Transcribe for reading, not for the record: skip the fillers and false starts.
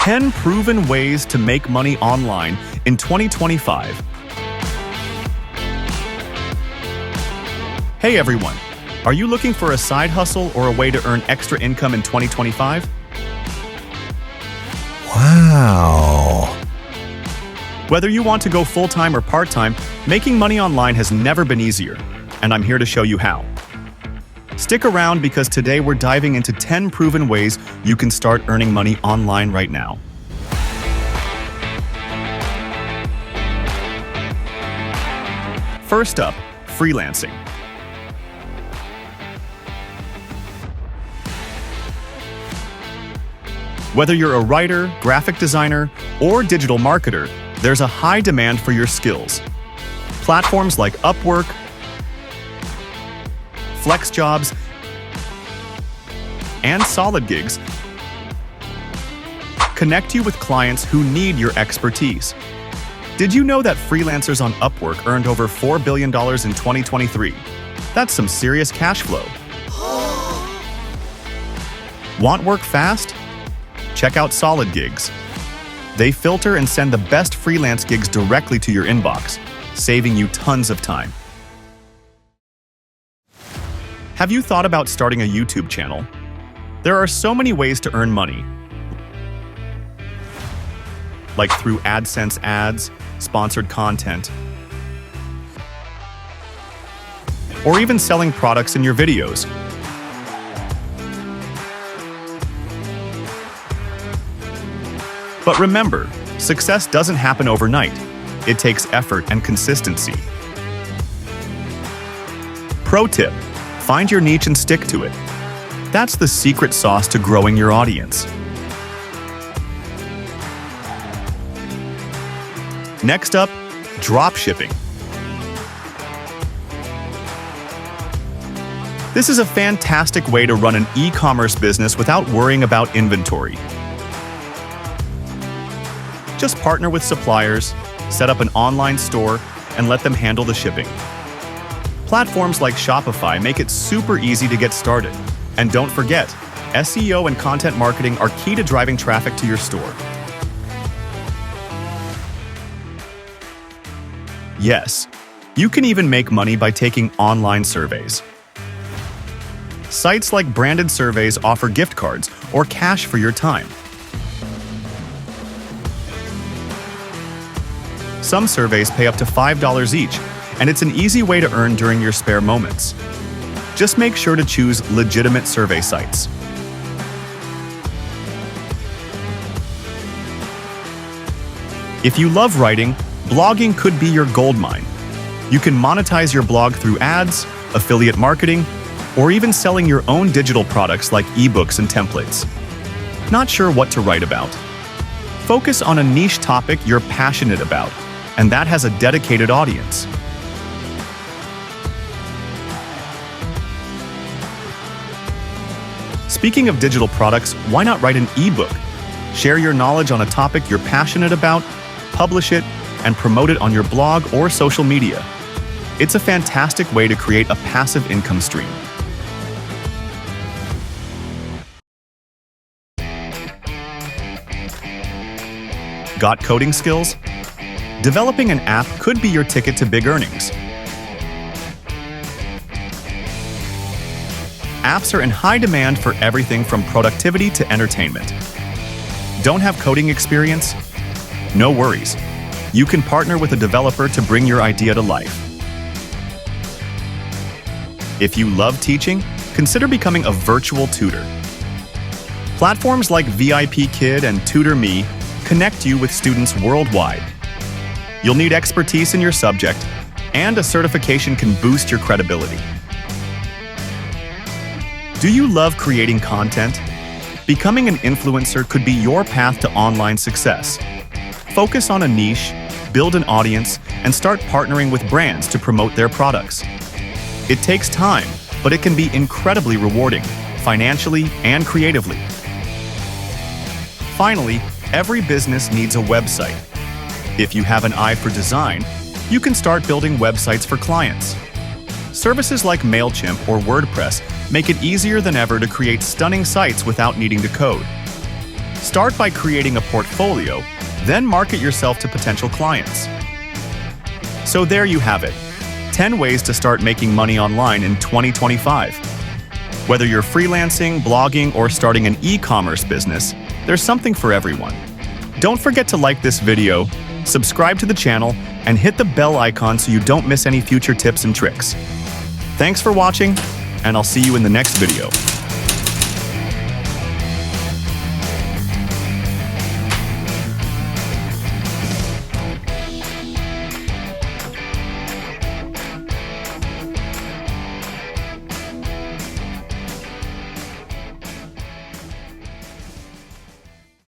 10 proven ways to make money online in 2025. Hey everyone, are you looking for a side hustle or a way to earn extra income in 2025? Wow. Whether you want to go full-time or part-time, making money online has never been easier, and I'm here to show you how. Stick around because today we're diving into 10 proven ways you can start earning money online right now. First up, freelancing. Whether you're a writer, graphic designer, or digital marketer, there's a high demand for your skills. Platforms like Upwork, FlexJobs, and SolidGigs connect you with clients who need your expertise. Did you know that freelancers on Upwork earned over $4 billion in 2023? That's some serious cash flow. Want work fast? Check out SolidGigs. They filter and send the best freelance gigs directly to your inbox, saving you tons of time. Have you thought about starting a YouTube channel? There are so many ways to earn money, like through AdSense ads, sponsored content, or even selling products in your videos. But remember, success doesn't happen overnight. It takes effort and consistency. Pro tip: find your niche and stick to it. That's the secret sauce to growing your audience. Next up, dropshipping. This is a fantastic way to run an e-commerce business without worrying about inventory. Just partner with suppliers, set up an online store, and let them handle the shipping. Platforms like Shopify make it super easy to get started. And don't forget, SEO and content marketing are key to driving traffic to your store. Yes, you can even make money by taking online surveys. Sites like Branded Surveys offer gift cards or cash for your time. Some surveys pay up to $5 each, and it's an easy way to earn during your spare moments. Just make sure to choose legitimate survey sites. If you love writing, blogging could be your goldmine. You can monetize your blog through ads, affiliate marketing, or even selling your own digital products like eBooks and templates. Not sure what to write about? Focus on a niche topic you're passionate about, and that has a dedicated audience. Speaking of digital products, why not write an ebook? Share your knowledge on a topic you're passionate about, publish it, and promote it on your blog or social media. It's a fantastic way to create a passive income stream. Got coding skills? Developing an app could be your ticket to big earnings. Apps are in high demand for everything from productivity to entertainment. Don't have coding experience? No worries. You can partner with a developer to bring your idea to life. If you love teaching, consider becoming a virtual tutor. Platforms like VIPKid and TutorMe connect you with students worldwide. You'll need expertise in your subject, and a certification can boost your credibility. Do you love creating content? Becoming an influencer could be your path to online success. Focus on a niche, build an audience, and start partnering with brands to promote their products. It takes time, but it can be incredibly rewarding, financially and creatively. Finally, every business needs a website. If you have an eye for design, you can start building websites for clients. Services like MailChimp or WordPress make it easier than ever to create stunning sites without needing to code. Start by creating a portfolio, then market yourself to potential clients. So there you have it, 10 ways to start making money online in 2025. Whether you're freelancing, blogging, or starting an e-commerce business, there's something for everyone. Don't forget to like this video, subscribe to the channel, and hit the bell icon so you don't miss any future tips and tricks. Thanks for watching, and I'll see you in the next video.